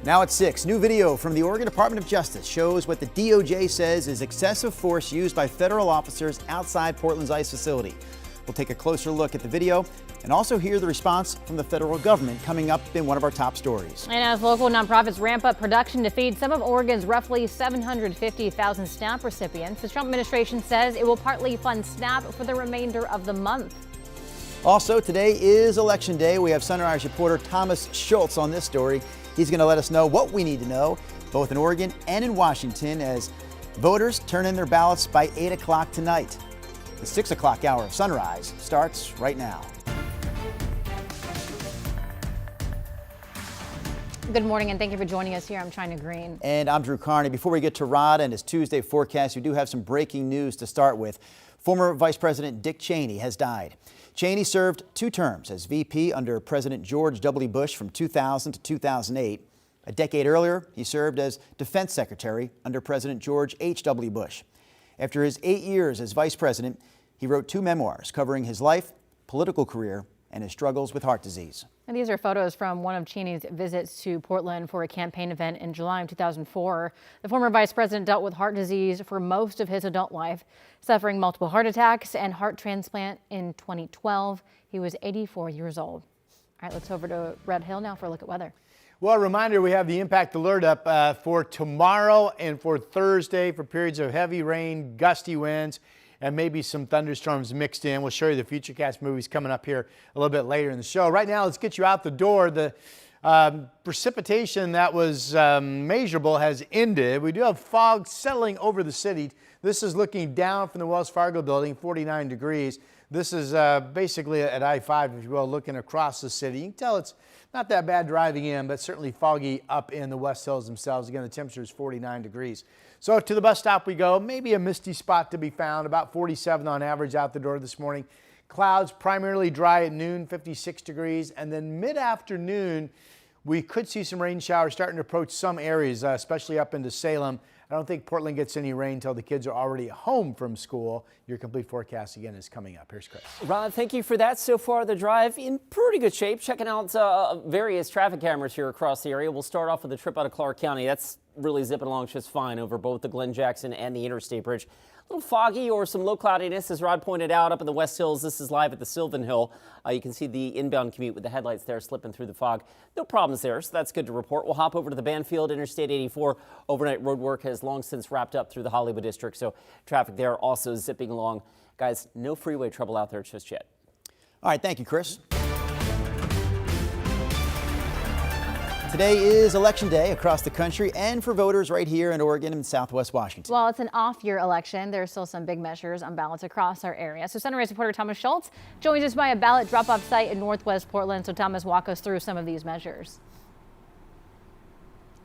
Now at 6, new video from the Oregon Department of Justice shows what the DOJ says is excessive force used by federal officers outside Portland's ICE facility. We'll take a closer look at the video and also hear the response from the federal government coming up in one of our top stories. And as local nonprofits ramp up production to feed some of Oregon's roughly 750,000 SNAP recipients, the Trump administration says it will partly fund SNAP for the remainder of the month. Also, today is Election Day. We have Sunrise reporter Thomas Schultz on this story. He's going to let us know what we need to know, both in Oregon and in Washington, as voters turn in their ballots by 8 o'clock tonight. The 6 o'clock hour of Sunrise starts right now. Good morning and thank you for joining us here. I'm China Green. And I'm Drew Carney. Before we get to Rod and his Tuesday forecast, we do have some breaking news to start with. Former Vice President Dick Cheney has died. Cheney served 2 terms as VP under President George W. Bush from 2000 to 2008. A decade earlier, he served as Defense Secretary under President George H.W. Bush. After his 8 years as Vice President, he wrote 2 memoirs covering his life, political career, and his struggles with heart disease. And these are photos from one of Cheney's visits to Portland for a campaign event in July of 2004. The former vice president dealt with heart disease for most of his adult life, suffering multiple heart attacks and heart transplant in 2012. He was 84 years old. All right, let's over to Red Hill now for a look at weather. Well, a reminder, we have the impact alert up for tomorrow and for Thursday for periods of heavy rain, gusty winds, and maybe some thunderstorms mixed in. We'll show you the Futurecast movies coming up here a little bit later in the show. Right now, let's get you out the door. The precipitation that was measurable has ended. We do have fog settling over the city. This is looking down from the Wells Fargo building, 49 degrees. This is basically at I-5, if you will, looking across the city. You can tell it's not that bad driving in, but certainly foggy up in the West Hills themselves. Again, the temperature is 49 degrees. So to the bus stop we go. Maybe a misty spot to be found, about 47 on average out the door this morning. Clouds primarily dry at noon, 56 degrees. And then mid-afternoon, we could see some rain showers starting to approach some areas, especially up into Salem. I don't think Portland gets any rain until the kids are already home from school. Your complete forecast again is coming up. Here's Chris. Rod, thank you for that. So far, the drive in pretty good shape. Checking out various traffic cameras here across the area. We'll start off with a trip out of Clark County. That's really zipping along just fine over both the Glen Jackson and the Interstate Bridge. A little foggy or some low cloudiness, as Rod pointed out, up in the West Hills. This is live at the Sylvan Hill. You can see the inbound commute with the headlights there slipping through the fog. No problems there, so that's good to report. We'll hop over to the Banfield Interstate 84. Overnight road work has long since wrapped up through the Hollywood district, so traffic there also zipping along. Guys, no freeway trouble out there just yet. All right, thank you, Chris. Today is Election Day across the country and for voters right here in Oregon and Southwest Washington. While it's an off-year election, there are still some big measures on ballots across our area. So Sunrise reporter Thomas Schultz joins us by a ballot drop-off site in Northwest Portland. So Thomas, walk us through some of these measures.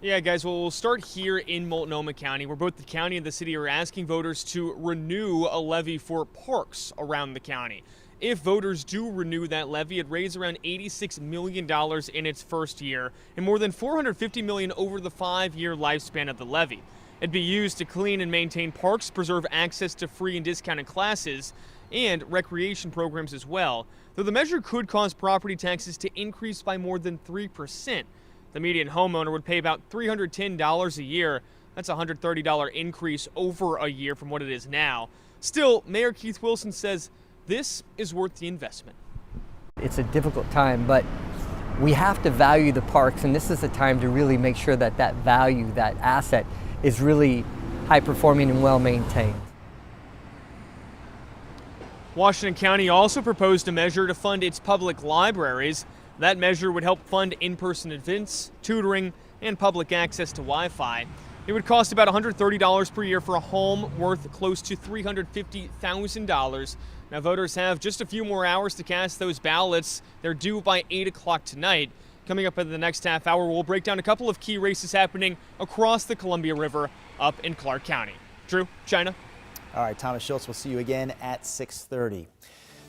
Yeah, guys, well, we'll start here in Multnomah County, where both the county and the city are asking voters to renew a levy for parks around the county. If voters do renew that levy, it'd raise around $86 million in its first year and more than $450 million over the 5-year lifespan of the levy. It'd be used to clean and maintain parks, preserve access to free and discounted classes, and recreation programs as well, though the measure could cause property taxes to increase by more than 3%. The median homeowner would pay about $310 a year. That's a $130 increase over a year from what it is now. Still, Mayor Keith Wilson says this is worth the investment. It's a difficult time, but we have to value the parks, and this is the time to really make sure that that value, that asset, is really high performing and well maintained. Washington County also proposed a measure to fund its public libraries. That measure would help fund in-person events, tutoring, and public access to Wi-Fi. It would cost about $130 per year for a home worth close to $350,000. Now, voters have just a few more hours to cast those ballots. They're due by 8 o'clock tonight. Coming up in the next half hour, we'll break down a couple of key races happening across the Columbia River up in Clark County. Drew, China. All right, Thomas Schultz, we'll see you again at 6:30.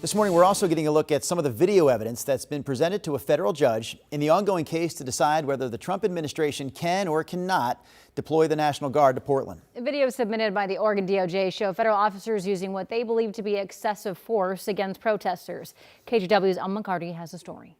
This morning, we're also getting a look at some of the video evidence that's been presented to a federal judge in the ongoing case to decide whether the Trump administration can or cannot deploy the National Guard to Portland. Videos submitted by the Oregon DOJ show federal officers using what they believe to be excessive force against protesters. KGW's Al McCarty has the story.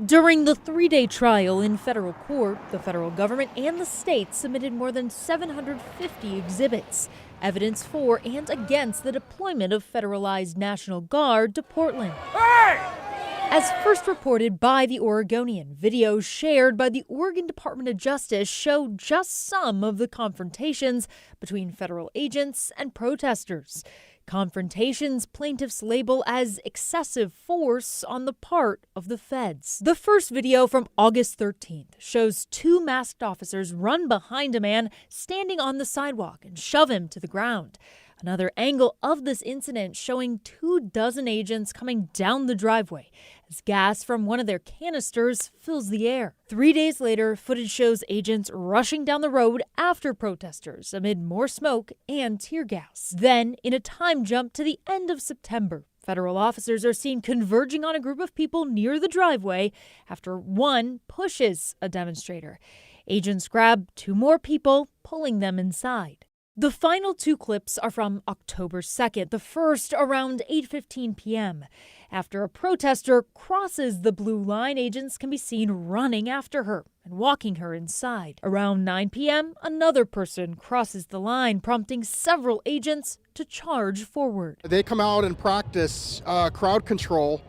During the 3-day trial in federal court, the federal government and the state submitted more than 750 exhibits, evidence for and against the deployment of federalized National Guard to Portland. As first reported by the Oregonian, videos shared by the Oregon Department of Justice show just some of the confrontations between federal agents and protesters. Confrontations plaintiffs label as excessive force on the part of the feds. The first video from August 13th shows 2 masked officers run behind a man standing on the sidewalk and shove him to the ground. Another angle of this incident showing 24 agents coming down the driveway as gas from one of their canisters fills the air. 3 days later, footage shows agents rushing down the road after protesters amid more smoke and tear gas. Then, in a time jump to the end of September, federal officers are seen converging on a group of people near the driveway after one pushes a demonstrator. Agents grab 2 more people, pulling them inside. The final 2 clips are from October 2nd, the first around 8:15 p.m. After a protester crosses the blue line, agents can be seen running after her and walking her inside. Around 9 p.m., another person crosses the line, prompting several agents to charge forward. They come out and practice crowd control,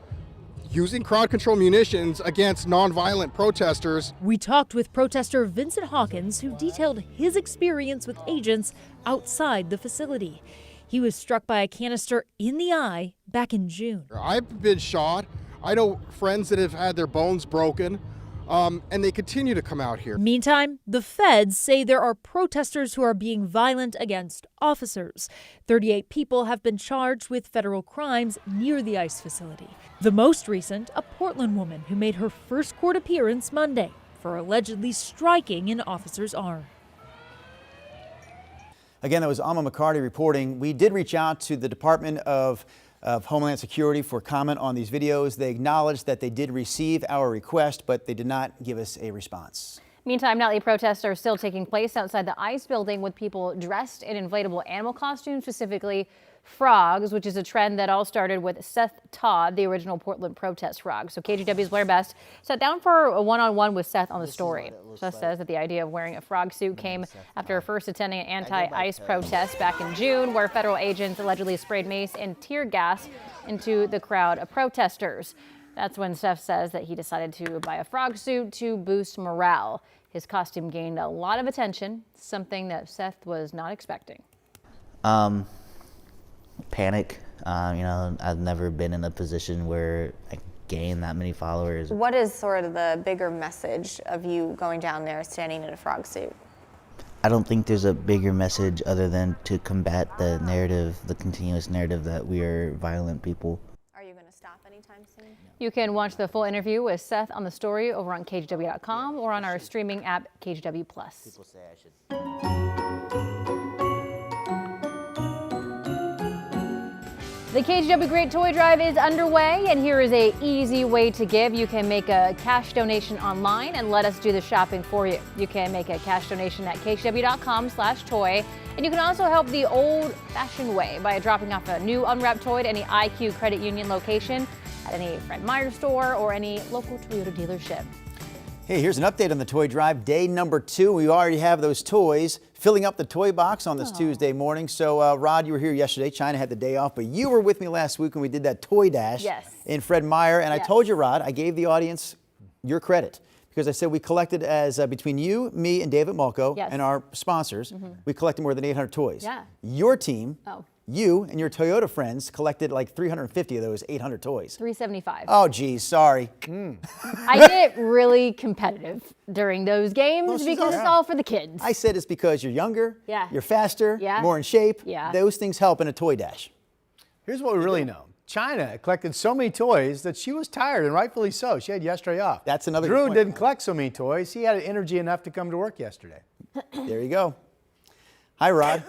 using crowd control munitions against nonviolent protesters. We talked with protester Vincent Hawkins, who detailed his experience with agents outside the facility. He was struck by a canister in the eye back in June. I've been shot. I know friends that have had their bones broken, and they continue to come out here. Meantime, the feds say there are protesters who are being violent against officers. 38 people have been charged with federal crimes near the ICE facility. The most recent, a Portland woman who made her first court appearance Monday for allegedly striking an officer's arm. Again, that was Alma McCarty reporting. We did reach out to the Department of Homeland Security for comment on these videos. They acknowledged that they did receive our request, but they did not give us a response. Meantime, nightly protests are still taking place outside the ICE building with people dressed in inflatable animal costumes, specifically frogs, which is a trend that all started with Seth Todd, the original Portland protest frog. So KGW's Blair Best sat down for a one-on-one with Seth on the story. Seth says that the idea of wearing a frog suit came after first attending an anti-ICE protest back in June, where federal agents allegedly sprayed mace and tear gas into the crowd of protesters. That's when Seth says that he decided to buy a frog suit to boost morale. His costume gained a lot of attention, something that Seth was not expecting. Panic. I've never been in a position where I gained that many followers. What is sort of the bigger message of you going down there standing in a frog suit? I don't think there's a bigger message other than to combat the narrative, the continuous narrative that we are violent people. Are you going to stop anytime soon? You can watch the full interview with Seth on the story over on KGW.com or on our streaming app, KGW+. People say I should. The KGW Great Toy Drive is underway, and here is an easy way to give. You can make a cash donation online and let us do the shopping for you. You can make a cash donation at kgw.com/toy, and you can also help the old-fashioned way by dropping off a new unwrapped toy to any IQ Credit Union location, at any Fred Meyer store, or any local Toyota dealership. Hey, here's an update on the toy drive. Day number 2. We already have those toys filling up the toy box on this Tuesday morning. So, Rod, you were here yesterday. China had the day off, but you were with me last week when we did that toy dash in Fred Meyer. And I told you, Rod, I gave the audience your credit because I said we collected as between you, me, and David Malco and our sponsors, we collected more than 800 toys. Your team. You and your Toyota friends collected like 350 of those 800 toys. 375. Oh, geez, sorry. I get really competitive during those games because it's all for the kids. I said it's because you're younger, you're faster, more in shape. Those things help in a toy dash. Here's what we really know. China collected so many toys that she was tired, and rightfully so. She had yesterday off. That's another Drew point. didn't collect so many toys. He had energy enough to come to work yesterday. There you go. Hi, Rod.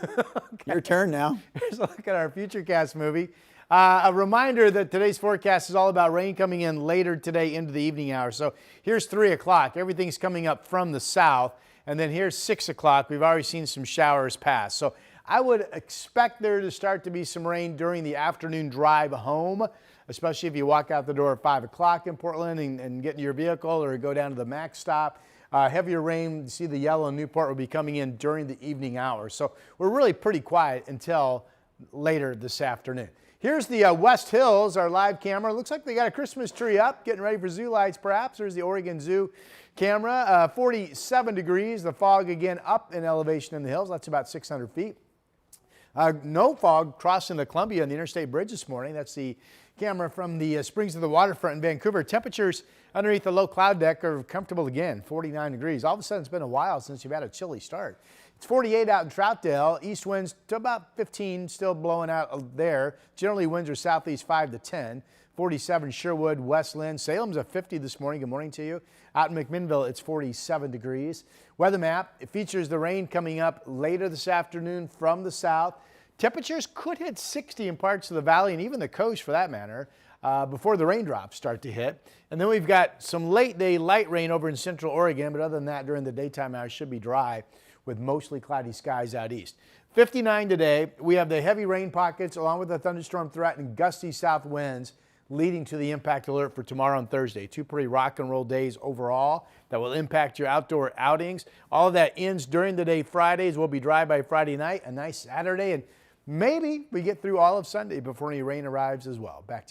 Your turn now. Here's a look at our Futurecast movie. A reminder that today's forecast is all about rain coming in later today into the evening hours. So here's 3 o'clock. Everything's coming up from the south. And then here's 6 o'clock. We've already seen some showers pass. So I would expect there to start to be some rain during the afternoon drive home, especially if you walk out the door at 5 o'clock in Portland and get in your vehicle or go down to the Max stop. Heavier rain, you see the yellow in Newport, will be coming in during the evening hours. So we're really pretty quiet until later this afternoon. Here's the West Hills, our live camera. Looks like they got a Christmas tree up, getting ready for zoo lights perhaps. There's the Oregon Zoo camera. 47 degrees. The fog again up in elevation in the hills. That's about 600 feet. No fog crossing the Columbia and the Interstate Bridge this morning. That's the camera from the Springs of the Waterfront in Vancouver. Temperatures underneath the low cloud deck are comfortable again, 49 degrees. All of a sudden, it's been a while since you've had a chilly start. It's 48 out in Troutdale. East winds to about 15, still blowing out there. Generally, winds are southeast 5 to 10. 47 Sherwood, West Lynn. Salem's at 50 this morning. Good morning to you. Out in McMinnville, it's 47 degrees. Weather map, it features the rain coming up later this afternoon from the south. Temperatures could hit 60 in parts of the valley and even the coast for that matter before the raindrops start to hit. And then we've got some late day light rain over in central Oregon, but other than that, during the daytime hours should be dry with mostly cloudy skies out east. 59 today. We have the heavy rain pockets along with the thunderstorm threat and gusty south winds leading to the impact alert for tomorrow and Thursday. Two pretty rock and roll days overall that will impact your outdoor outings. All of that ends during the day Fridays. We'll be dry by Friday night, a nice Saturday, and maybe we get through all of Sunday before any rain arrives as well. Back to you.